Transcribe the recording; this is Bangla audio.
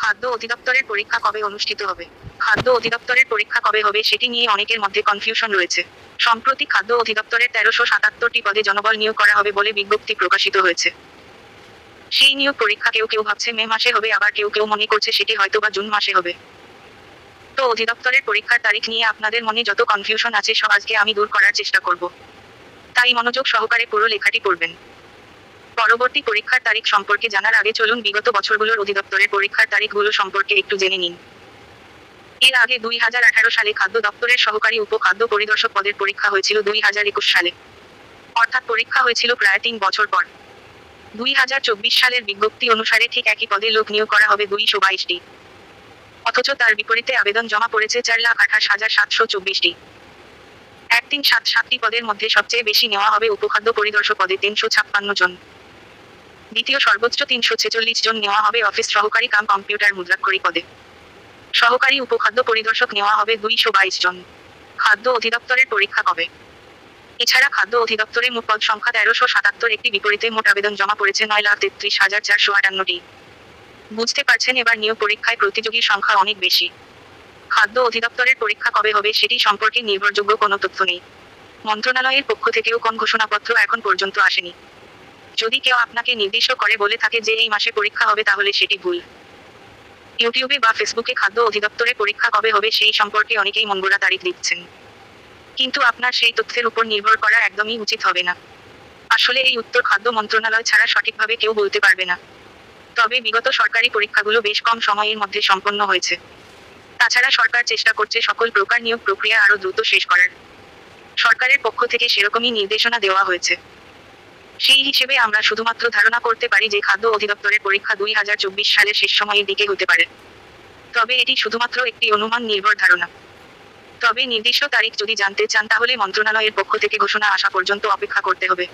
খাদ্য অধিদপ্তরের পরীক্ষা কবে অনুষ্ঠিত হবে? খাদ্য অধিদপ্তরের পরীক্ষা কবে হবে সেটি নিয়ে অনেকের মধ্যে কনফিউশন রয়েছে। সম্প্রতি খাদ্য অধিদপ্তরের ১৩৭৭টি পদে জনবল নিয়োগ করা হবে বলে বিজ্ঞপ্তি প্রকাশিত হয়েছে। সেই নিয়োগ পরীক্ষা কেউ কেউ ভাবছে মে মাসে হবে, আবার কেউ কেউ মনে করছে সেটি হয়তোবা জুন মাসে হবে। তো অধিদপ্তরের পরীক্ষার তারিখ নিয়ে আপনাদের মনে যত কনফিউশন আছে সব আজকে আমি দূর করার চেষ্টা করব। তাই মনোযোগ সহকারে পুরো লেখাটি পড়বেন। পরবর্তী পরীক্ষার তারিখ সম্পর্কে জানার আগে চলুন বিগত বছরগুলোর অধিদপ্তরের পরীক্ষার তারিখগুলো সম্পর্কে একটু জেনে নিন। এর আগে ২০১৮ সালে খাদ্য দপ্তরের সহকারী উপখাদ্য পরিদর্শক পদের পরীক্ষা হয়েছিল ২০২১ সালে। অর্থাৎ পরীক্ষা হয়েছিল প্রায় ৩ বছর পর। ২০২৪ সালের বিজ্ঞপ্তি অনুসারে ঠিক একই পদে লোক নিয়োগ করা হবে ২২২টি। অথচ তার বিপরীতে আবেদন জমা পড়েছে ৪,২৮,৭২৪টি। ১৩৭৭টি পদের মধ্যে সবচেয়ে বেশি নেওয়া হবে উপখাদ্য পরিদর্শক পদে ৩৫৬ জন। দ্বিতীয় সর্বোচ্চ ৩৪৬ জন নেওয়া হবে অফিস সহকারী কাম কম্পিউটার মুদ্রাক্ষরী পদে। সহকারী উপখাদ্য পরিদর্শক নেওয়া হবে ২২২ জন। খাদ্য অধিদপ্তরের পরীক্ষা কবে? এছাড়া খাদ্য অধিদপ্তরে মোট পদ সংখ্যা ১৩৭৭ একটি, বিপরীতে মোট আবেদন জমা পড়েছে ৯,৩৩,৪৫৮টি। বুঝতে পারছেন এবার নিয়োগ পরীক্ষায় প্রতিযোগীর সংখ্যা অনেক বেশি। খাদ্য অধিদপ্তরের পরীক্ষা কবে হবে সেটি সম্পর্কে নির্ভরযোগ্য কোনো তথ্য নেই। মন্ত্রণালয়ের পক্ষ থেকেও কোন ঘোষণাপত্র এখন পর্যন্ত আসেনি। যদি কেউ আপনাকে নির্দিষ্ট করে বলে থাকে যে এই মাসে পরীক্ষা হবে তাহলে সেটি ভুল। ইউটিউবে বা ফেসবুকে খাদ্য অধিদপ্তরে পরীক্ষা কবে হবে সেই সম্পর্কে অনেকেই মনগড়া তারিখ দিচ্ছেন। কিন্তু আপনার সেই তথ্যের উপর নির্ভর করা একদমই উচিত হবে না। আসলে এই উত্তর খাদ্য মন্ত্রণালয় ছাড়া সঠিকভাবে কেউ বলতে পারবে না। তবে বিগত সরকারি পরীক্ষাগুলো বেশ কম সময়ের মধ্যে সম্পন্ন হয়েছে। তাছাড়া সরকার চেষ্টা করছে সকল প্রকার নিয়োগ প্রক্রিয়া আরও দ্রুত শেষ করার। সরকারের পক্ষ থেকে সেরকমই নির্দেশনা দেওয়া হয়েছে। সেই হিসেবে আমরা শুধুমাত্র ধারণা করতে পারি যে খাদ্য অধিদপ্তরের পরীক্ষা ২০২৪ সালের শেষ সময়ের দিকে হতে পারে। তবে এটি শুধুমাত্র একটি অনুমান নির্ভর ধারণা। তবে নির্দিষ্ট তারিখ যদি জানতে চান তাহলে মন্ত্রণালয়ের পক্ষ থেকে ঘোষণা আসা পর্যন্ত অপেক্ষা করতে হবে।